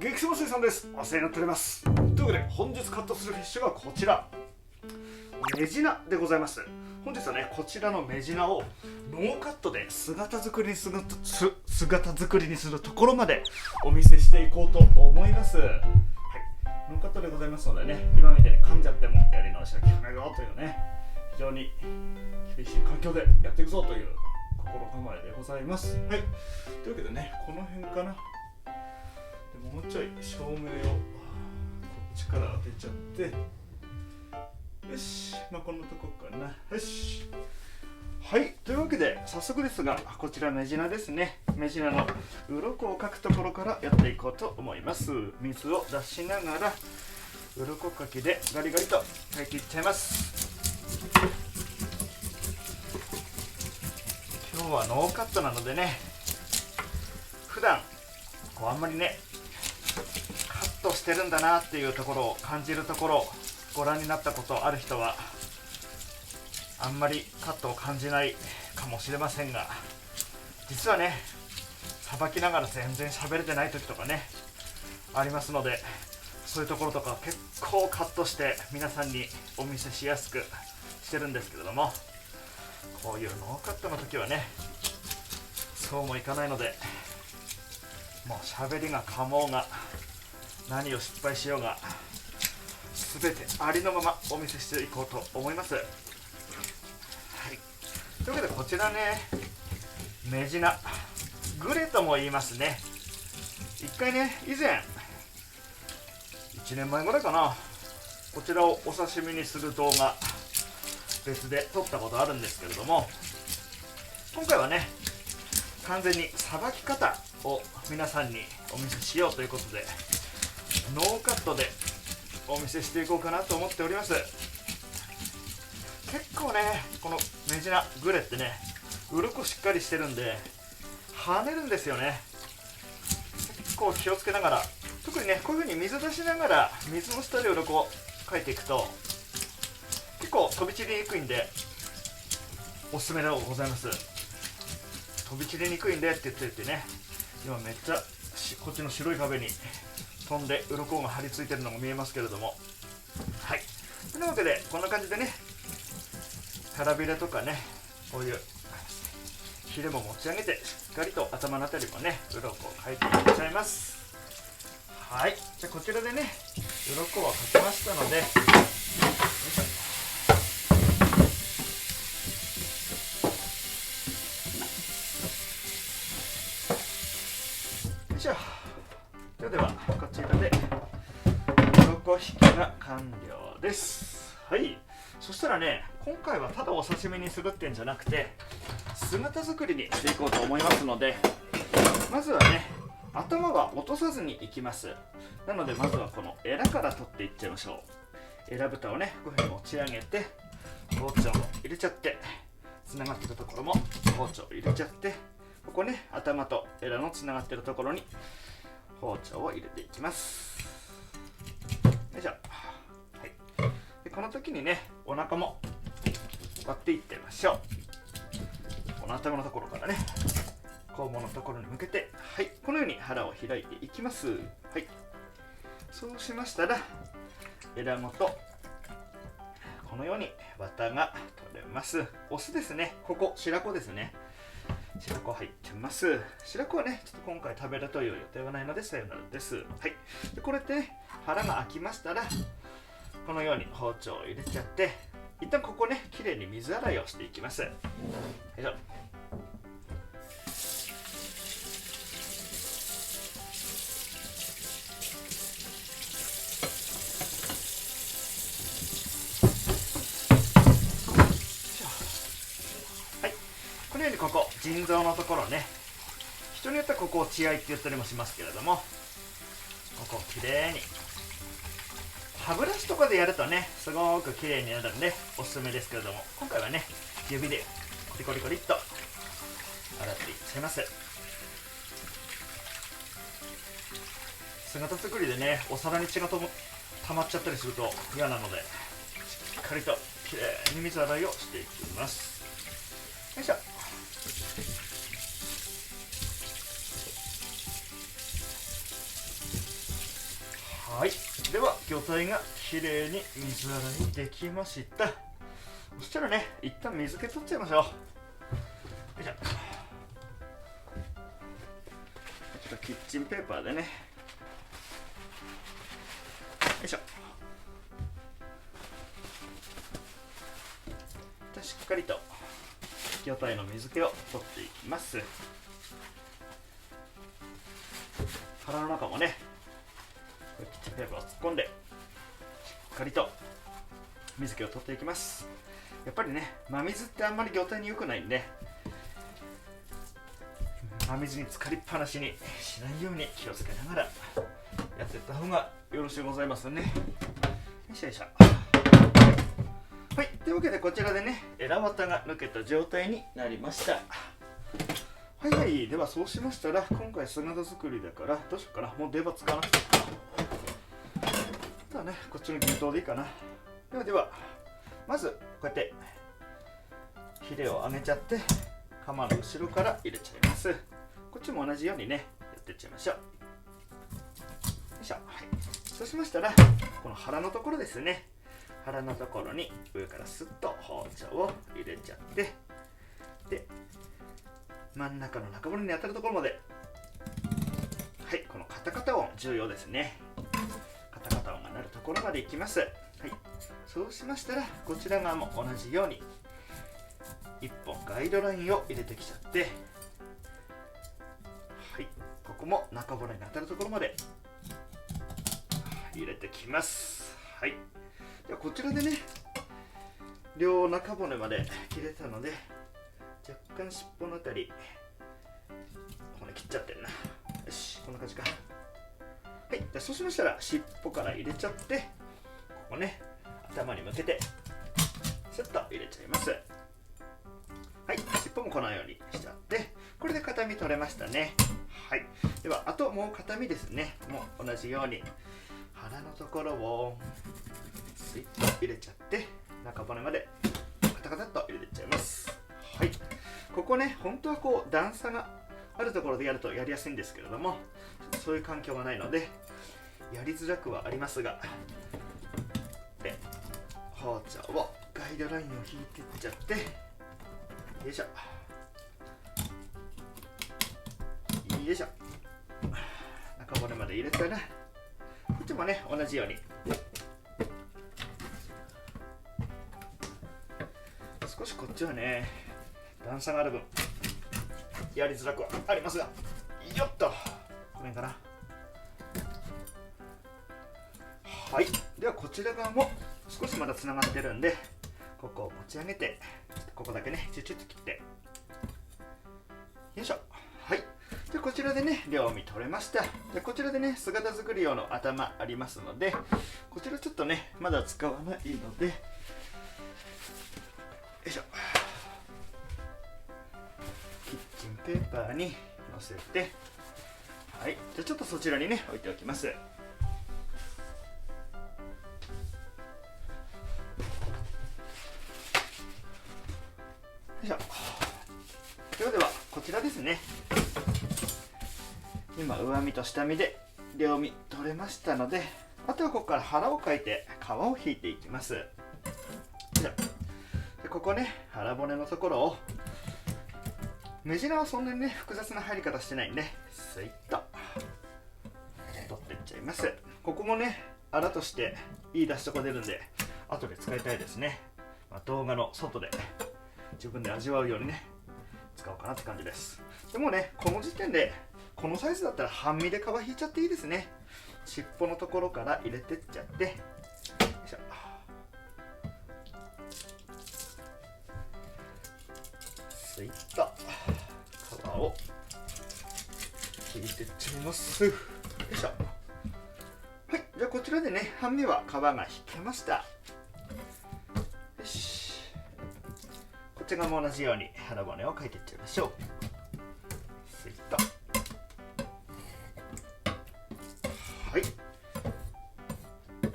激セマ水産です。お世話になっております。というわけで本日カットするフィッシュがこちら、メジナでございます。本日はね、こちらのメジナをノーカットで姿作りにするところまでお見せしていこうと思います。はい、ノーカットでございますのでね、今みたいに噛んじゃってもやり直しは効かないよというね、非常に厳しい環境でやっていくぞという心構えでございます。はい、というわけでね、この辺かな。もうちょい照明をこっちから当てちゃって、よし、こんなとこかな。よし。はい、というわけで早速ですが、こちらメジナですね。メジナの鱗を描くところからやっていこうと思います。水を出しながら鱗描きでガリガリと描いていっちゃいます。今日はノーカットなのでね、普段あんまりねカットしてるんだなっていうところを感じるところをご覧になったことある人はあんまりカットを感じないかもしれませんが、実はね、さばきながら全然喋れてない時とかねありますので、そういうところとか結構カットして皆さんにお見せしやすくしてるんですけれども、こういうノーカットの時はねそうもいかないので、もう喋りが噛もうが何を失敗しようが全てありのままお見せしていこうと思います。はい、というわけでこちらね、メジナグレとも言いますね。一回ね、以前1年前ぐらいかな、こちらをお刺身にする動画別で撮ったことあるんですけれども、今回はね完全にさばき方を皆さんにお見せしようということで、ノーカットでお見せしていこうかなと思っております。結構ね、このメジナグレってね、鱗しっかりしてるんで跳ねるんですよね。結構気をつけながら、特にねこういう風に水出しながら水の下で鱗を描いていくと結構飛び散りにくいんでおすすめでございます。飛び散りにくいんでって言っててね、今めっちゃこっちの白い壁に飛んで鱗が張り付いてるのが見えますけれども、はい、というわけでこんな感じでね、腹びれとかね、こういうヒレも持ち上げてしっかりと頭のあたりもね鱗を描いていっちゃいます。はい、じゃあこちらでね鱗を描きましたので、よいしょ。ではこちらで鱗引きが完了です。はい、そしたらね、今回はただお刺身にするってんじゃなくて姿作りにしていこうと思いますので、まずはね頭は落とさずにいきます。なのでまずはこのエラから取っていっちゃいましょう。エラ蓋をねこういうふうに持ち上げて包丁を入れちゃって、つながってるところも包丁を入れちゃって、ここね頭とエラのつながってるところに包丁を入れていきます。よいしょ。はい、でこの時にねお腹も割っていってみましょう。この頭のところからね肛門のところに向けて、はい、このように腹を開いていきます。はい、そうしましたらエラ元このように綿が取れます。お酢ですね、ここ白子ですね、白子入ってます。白子はねちょっと今回食べるという予定はないのでさよならです。はい、でこれでね腹が開きましたらこのように包丁を入れちゃって、一旦ここねきれいに水洗いをしていきます。よいしょ。このようにここ腎臓のところね、人によってはここを血合いって言ったりもしますけれども、ここをきれいに歯ブラシとかでやるとねすごくきれいになるんでおすすめですけれども、今回はね指でコリコリコリっと洗っていっちゃいます。姿作りでねお皿に血が溜まっちゃったりすると嫌なので、しっかりときれいに水洗いをしていきます。よいしょ。はい、では魚体がきれいに水洗いできました。そしたらね、一旦水気取っちゃいましょう。よいしょ。ちょっとキッチンペーパーでね、よいしょ。しっかりと魚体の水気を取っていきます。腹の中もね、キッチンペーパーを突っ込んでしっかりと水気を取っていきます。やっぱりね、真水ってあんまり魚体に良くないんで、真水に浸かりっぱなしにしないように気をつけながらやっていった方がよろしゅうございますね。よいしょよいしょ。はい、というわけでこちらでね、エラ綿が抜けた状態になりました。はいはい、ではそうしましたら、今回姿作りだからどうしようかな。もう出刃使わなくていいかな。ただね、こっちの牛刀でいいかな。ではまずこうやってヒレを上げちゃって釜の後ろから入れちゃいます。こっちも同じようにねやっていっちゃいましょう。よいしょ。はい、そうしましたら、この腹のところですね、腹のところに上からスッと包丁を入れちゃって、で真ん中の中骨に当たるところまで、はい、このカタカタ音重要ですね。カタカタ音が鳴るところまでいきます。はい、そうしましたらこちら側も同じように1本ガイドラインを入れてきちゃって、はい、ここも中骨に当たるところまで入れてきます。はい、ではこちらでね、両中骨まで切れたので、若干尻尾のあたり骨切っちゃってるな。よし、こんな感じか。はい、じゃあそうしましたら尻尾から入れちゃって、ここね、頭に向けてスッと入れちゃいます。はい、尻尾もこのようにしちゃって、これで片身取れましたね。はい、ではあともう片身ですね、もう同じように腹のところをスイッと入れちゃって、中骨までカタカタっと入れていっちゃいます。はい、ここね、本当はこう段差があるところでやるとやりやすいんですけれども、そういう環境がないのでやりづらくはありますが、で包丁をガイドラインを引いていっちゃって、よいしょよいしょ、中骨まで入れたら、こっちもね同じように少しこっちはね段差がある分やりづらくはありますが、よっとこの辺かな。はい、ではこちら側も少しまだつながってるんで、ここを持ち上げて、ここだけねチュチュッと切って、よいしょ。はい、でこちらでね両身取れました。でこちらでね姿作り用の頭ありますので、こちらちょっとねまだ使わないので、よいしょ、キッチンペーパーにのせて、はい、じゃあちょっとそちらにね置いておきます。よいしょ。ではこちらですね、今上身と下身で両身取れましたので、あとはここから腹をかいて皮を引いていきます。でここね、腹骨のところを目白はそんなにね複雑な入り方してないんで、スイッと取っていっちゃいます。ここもねあらとしていい出しとこ出るんで後で使いたいですね。動画の外で自分で味わうようにね使おうかなって感じです。でもね、この時点でこのサイズだったら半身で皮引いちゃっていいですね。尻尾のところから入れてっちゃって、よいしょ、スイッと皮を引いてっちゃいます。よいしょ。はい、じゃあこちらでね半身は皮が引けました。よし、こっち側も同じように腹骨をかいていっちゃいましょう。スイッと、はい、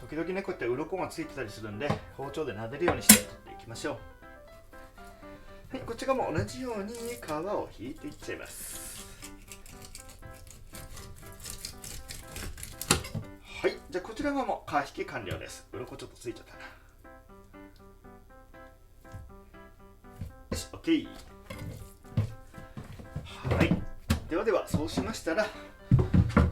時々ねこうやって鱗がついてたりするんで包丁で撫でるようにして取っていきましょう。はい、こっち側も同じように皮を引いていっちゃいます。はい、じゃあこちら側も皮引き完了です。鱗ちょっとついちゃったな。よし、 OK。 はい、ではではそうしましたら、ち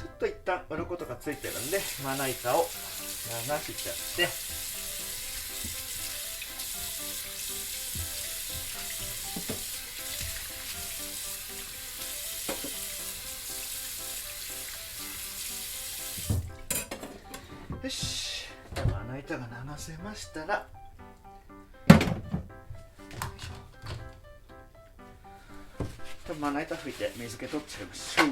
ょっと一旦鱗とかついてるんでまな板を流しちゃって、よし、まな板が流せましたら、まな板拭いて水気取っちゃいましょう。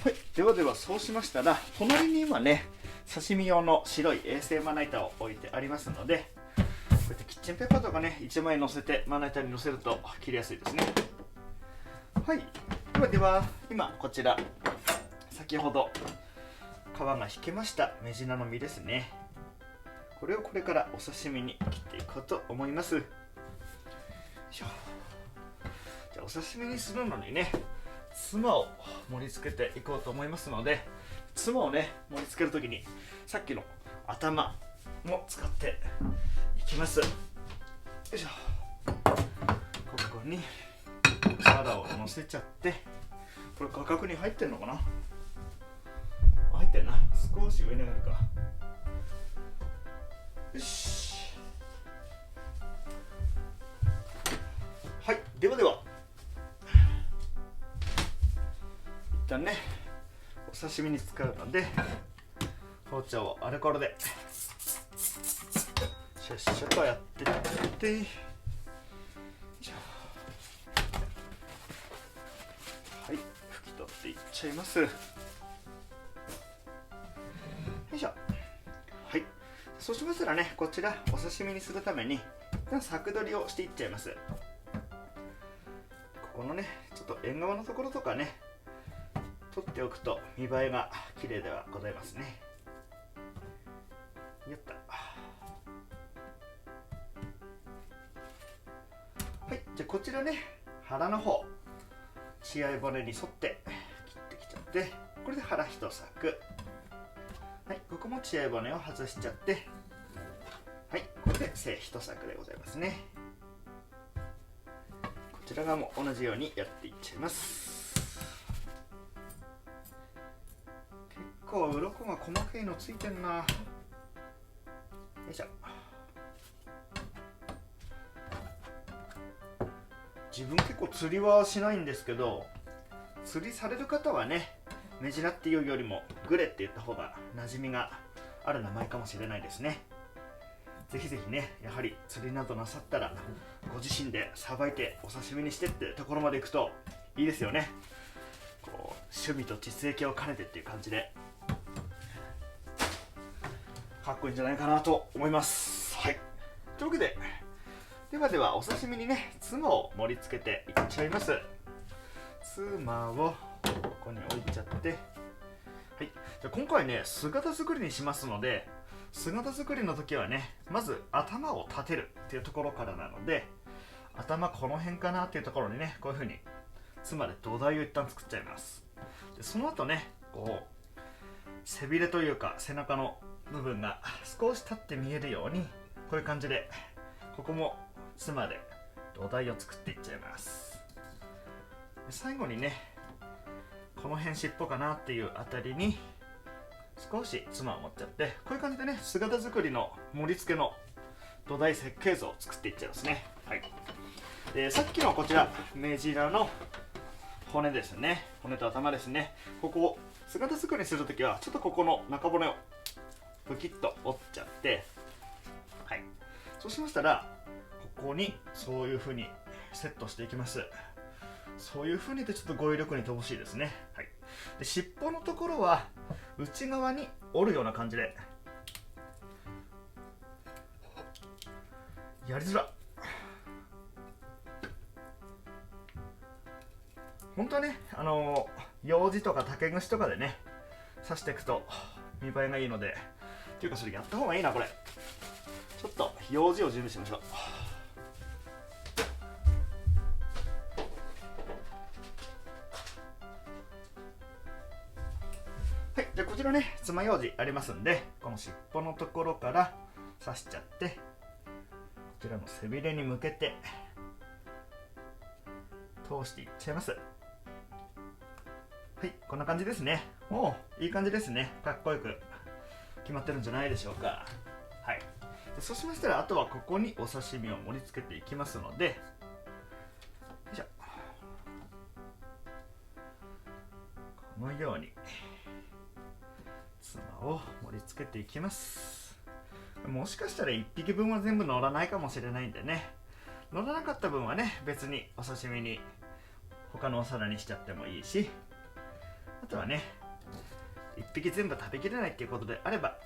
はい、ではではそうしましたら、隣に今ね刺身用の白い衛生まな板を置いてありますので、こうやってキッチンペーパーとかね1枚乗せてまな板に乗せると切りやすいですね。はい、では今こちら先ほど皮が引けましたメジナの身ですね。これをこれからお刺身に切っていこうと思います。よいしょ。じゃあお刺身にするのにね、つまを盛り付けていこうと思いますので、つまをね盛り付けるときにさっきの頭も使っていきます。よいしょ。ここに皿を乗せちゃって、これ価格に入ってんのかな、入ってんな。少し上に上がるか。よし。はい、ではでは一旦ねお刺身に使うので、包丁をアルコールでシャッシャッとやってって、よいしょ。はい、拭き取っていっちゃいます。よいしょ。はい、そうしましたらね、こちらお刺身にするために一旦柵取りをしていっちゃいます。ここのねちょっと縁側のところとかね取っておくと見栄えが綺麗ではございますね。やった。はい、じゃあこちらね腹の方血合い骨に沿って切ってきちゃって、これで腹一柵。はい、ここも血合い骨を外しちゃって、はい、これで背一柵でございますね。こちら側も同じようにやっていっちゃいます。結構鱗が細かいのついてんな。よいしょ。自分結構釣りはしないんですけど、釣りされる方はねメジナっていうよりもグレって言った方が馴染みがある名前かもしれないですね。ぜひぜひね、やはり釣りなどなさったらご自身でさばいてお刺身にしてってところまでいくといいですよね。こう趣味と実益を兼ねてっていう感じでかっこいいんじゃないかなと思います。はい、というわけで、ではではお刺身にねつまを盛り付けていっちゃいます。つまをここに置いちゃって、はい、じゃあ今回ね姿作りにしますので、姿作りの時はねまず頭を立てるっていうところからなので、頭この辺かなっていうところにねこういう風につまで土台を一旦作っちゃいます。でその後ねこう背びれというか背中の部分が少し立って見えるようにこういう感じでここもつまで土台を作っていっちゃいます。で最後にねこの辺尻尾かなっていうあたりに少しつまを持っちゃって、こういう感じでね姿作りの盛り付けの土台設計図を作っていっちゃいますね。はい、でさっきのこちらメジナの骨ですね、骨と頭ですね、ここを姿作りにするときはちょっとここの中骨をプキッと折っちゃって、はい、そうしましたらここにそういう風にセットしていきます。そういう風にでちょっと語彙力に乏しいですね。はい、で尻尾のところは内側に折るような感じで、やりづら。本当はねようじとか竹串とかでね刺していくと見栄えがいいので、っていうかそれやった方がいいな。これちょっとようじを準備しましょう。ちらね、爪楊枝ありますんで、この尻尾のところから刺しちゃって、こちらの背びれに向けて通していっちゃいます。はい、こんな感じですね。おお、いい感じですね。かっこよく決まってるんじゃないでしょうか。はい、そうしましたら、あとはここにお刺身を盛り付けていきますので、よいしょ、このようにツマを盛り付けていきます。もしかしたら1匹分は全部乗らないかもしれないんでね、乗らなかった分はね、別にお刺身に他のお皿にしちゃってもいいし、あとはね、1匹全部食べきれないっていうことであれば、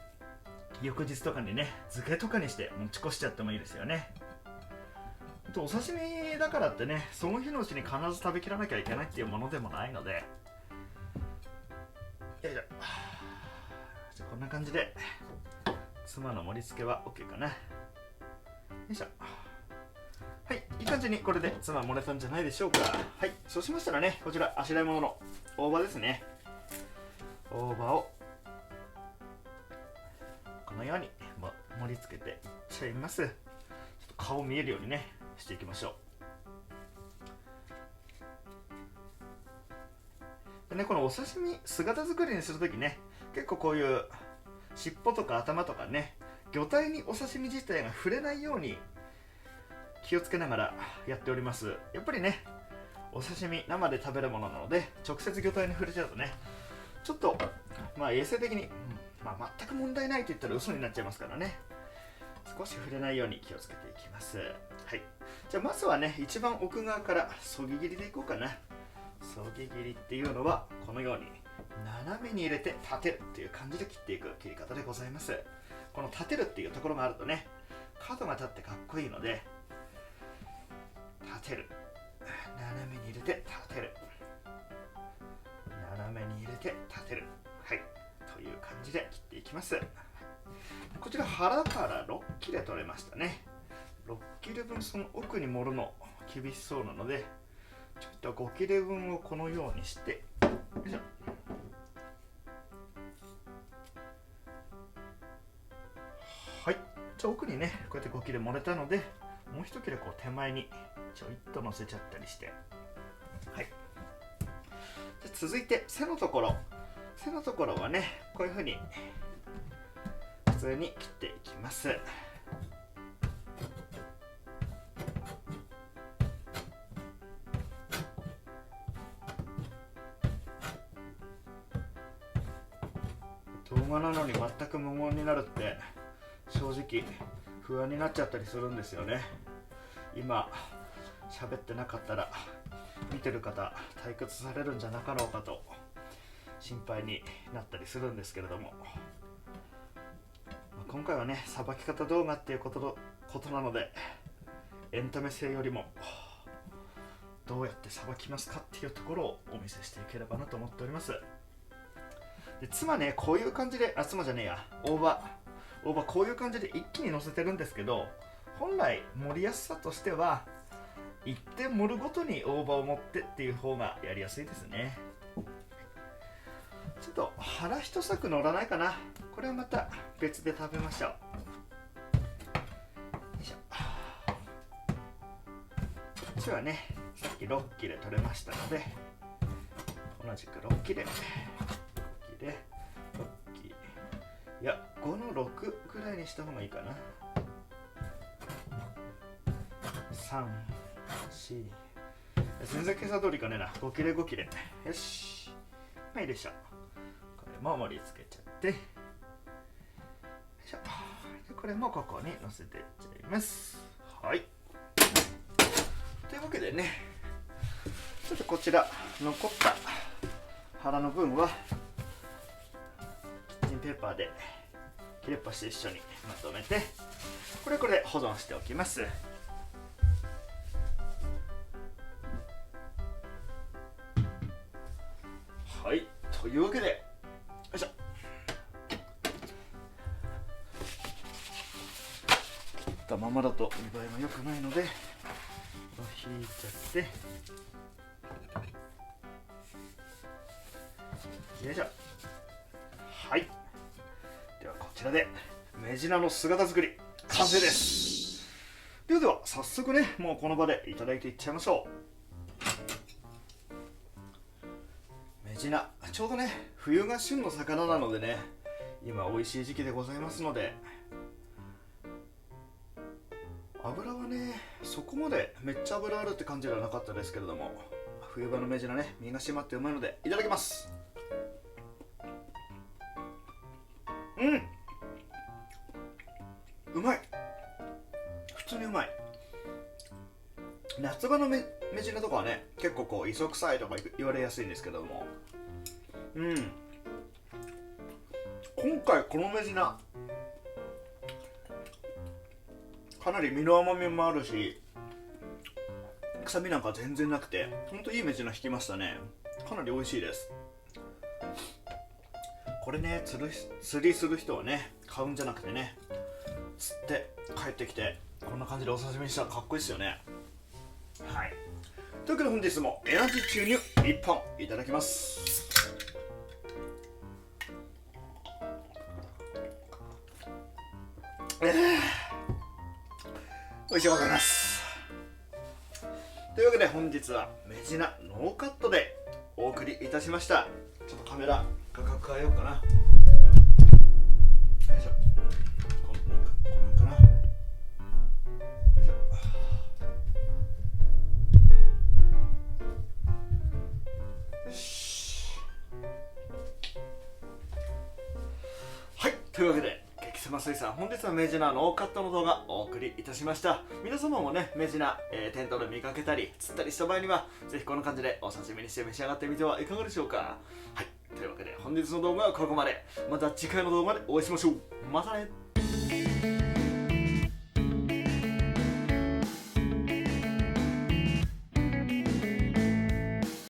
翌日とかにね、漬けとかにして持ち越しちゃってもいいですよね。お刺身だからってね、その日のうちに必ず食べきらなきゃいけないっていうものでもないので、よいしょ。じゃあこんな感じで妻の盛り付けは OK かな。よいしょ。はい、いい感じにこれで妻盛れたんじゃないでしょうか。はい、そうしましたらね、こちらあしらい物の大葉ですね。大葉をこのように盛り付けていっちゃいます。ちょっと顔見えるようにねしていきましょう。でね、このお刺身姿作りにするときね、結構こういう尻尾とか頭とかね、魚体にお刺身自体が触れないように気をつけながらやっております。やっぱりね、お刺身生で食べるものなので、直接魚体に触れちゃうとね、ちょっと衛生的に、全く問題ないと言ったら嘘になっちゃいますからね、少し触れないように気をつけていきます。はい、じゃあまずはね、一番奥側からそぎ切りでいこうかな。そぎ切りっていうのはこのように斜めに入れて立てるっていう感じで切っていく切り方でございます。この立てるっていうところがあるとね、角が立ってかっこいいので、立てる、斜めに入れて立てる、斜めに入れて立てる、はい、という感じで切っていきます。こちら腹から6切れ取れましたね。6切れ分その奥に盛るの厳しそうなので、ちょっと5切れ分をこのようにして、よいしょ、はい、じゃあ奥にねこうやって5切れ盛れたので、もう1切れこう手前にちょいっと乗せちゃったりして、はい、じゃ続いて背のところはね、こういうふうに普通に切っていきます。動画なのに全く無言になるって正直不安になっちゃったりするんですよね。今喋ってなかったら見てる方退屈されるんじゃなかろうかと心配になったりするんですけれども、今回はね、さばき方動画っていうことなので、エンタメ性よりもどうやってさばきますかっていうところをお見せしていければなと思っております。で妻ね、こういう感じで、妻じゃねえや、大葉こういう感じで一気に乗せてるんですけど、本来盛りやすさとしては一点盛るごとに大葉を持ってっていう方がやりやすいですね。ちょっと腹一柵乗らないかな。これはまた別で食べましょう。よいしょ。こっちはね、さっき6切れ取れましたので、同じく6切れ、いや5の6ぐらいにした方がいいかな。3、4、全然計算通りかねえな。5切れ5切れ、よし、いいでしょう。これも盛り付けちゃって、よいしょ。でこれもここに乗せていっちゃいます。はい、というわけでね、ちょっとこちら残った腹の分はキッチンペーパーで切れっ端と一緒にまとめて、これで保存しておきます。はい、というわけで、よいしょ、切ったままだと見栄えも良くないので、引いちゃって、よいしょ。はい、ではこちらでメジナの姿作り完成です。では早速ね、もうこの場でいただいていっちゃいましょう。メジナ、ちょうどね冬が旬の魚なのでね、今美味しい時期でございますので、油はねそこまでめっちゃ油あるって感じではなかったですけれども、冬場のメジナね、身が締まってうまいのでいただきます。うまい、普通にうまい。夏場のメジナとかはね結構こう磯臭いとか言われやすいんですけども、今回このメジナかなり身の甘みもあるし、臭みなんか全然なくて、ほんといいメジナ引きましたね。かなり美味しいです。これね、釣りする人はね買うんじゃなくてね、釣って帰ってきてこんな感じでお刺身にしたらかっこいいですよね。はい、というわけで本日もエナジー注入1本いただきます。美味しいございます。というわけで本日はメジナノーカットでお送りいたしました。ちょっとカメラ画角変えようかな。よいしょ、これかな。よいしょ。よし。はい、というわけで激セマ水産、本日はメジナノーカットの動画お送りいたしました。皆様もねメジナ、店頭で見かけたり釣ったりした場合にはぜひこんな感じでお刺身にして召し上がってみてはいかがでしょうか。はい、というわけで本日の動画はここまで。また次回の動画でお会いしましょう。またね。